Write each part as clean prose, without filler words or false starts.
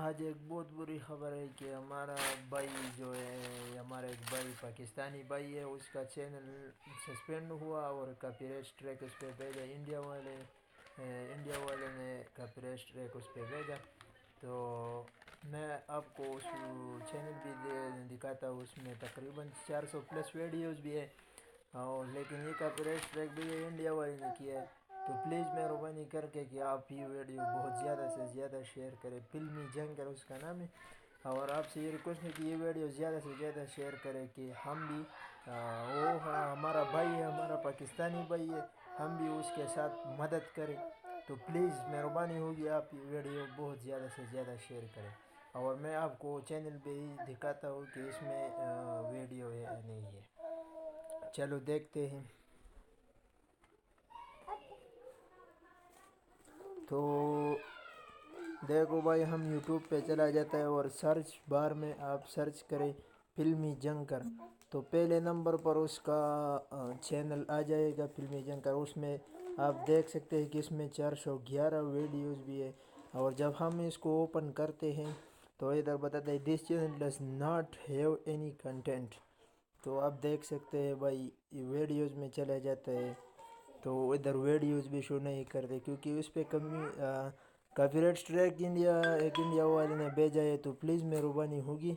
آج ایک بہت بری خبر ہے کہ ہمارا بھائی جو ہے، ہمارا ایک بھائی پاکستانی بھائی ہے، اس کا چینل سسپینڈ ہوا اور کاپی رائٹ اسٹرائک اس پہ بھیجا انڈیا والے نے کاپی رائٹ اسٹرائک اس پہ بھیجا۔ تو میں آپ کو اس چینل بھی دکھاتا ہوں، اس میں تقریباً 400 پلس ویڈیوز بھی ہے، اور لیکن یہ کاپی رائٹ اسٹرائک بھی یہ انڈیا والے نے کیا ہے۔ تو پلیز مہربانی کر کے کہ آپ یہ ویڈیو بہت زیادہ سے زیادہ شیئر کریں، فلمی جنگ اس کا نام ہے، اور آپ سے یہ ریکویسٹ ہے کہ یہ ویڈیو زیادہ سے زیادہ شیئر کریں کہ ہم بھی وہ ہمارا بھائی ہے، ہمارا پاکستانی بھائی ہے، ہم بھی اس کے ساتھ مدد کریں۔ تو پلیز مہربانی ہوگی آپ یہ ویڈیو بہت زیادہ سے زیادہ شیئر کریں، اور میں آپ کو چینل پہ ہی دکھاتا ہوں کہ اس میں ویڈیو ہے یا نہیں ہے۔ چلو دیکھتے ہیں۔ تو دیکھو بھائی، ہم یوٹیوب پہ چلا جاتا ہے اور سرچ بار میں آپ سرچ کریں فلمی جنکر، تو پہلے نمبر پر اس کا چینل آ جائے گا فلمی جنکر۔ اس میں آپ دیکھ سکتے ہیں کہ اس میں 411 ویڈیوز بھی ہے، اور جب ہم اس کو اوپن کرتے ہیں تو ادھر بتاتا ہے this channel does not have any content. تو آپ دیکھ سکتے ہیں بھائی، یہ ویڈیوز میں چلا جاتا ہے تو ادھر ویڈیوز بھی شو نہیں کرتے، کیونکہ اس پہ کاپی رائٹ اسٹرائک انڈیا والے نے بھیجا ہے۔ تو پلیز مہربانی ہوگی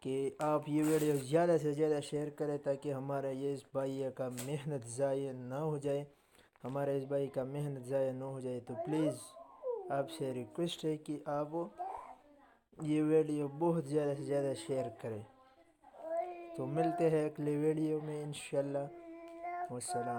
کہ آپ یہ ویڈیو زیادہ سے زیادہ شیئر کریں، تاکہ ہمارا یہ اس بھائی کا محنت ضائع نہ ہو جائے، ہمارے اس بھائی کا محنت ضائع نہ ہو جائے۔ تو پلیز آپ سے ریکویسٹ ہے کہ آپ یہ ویڈیو بہت زیادہ سے زیادہ شیئر کریں۔ تو ملتے ہیں اگلے ویڈیو میں انشاءاللہ۔ والسلام۔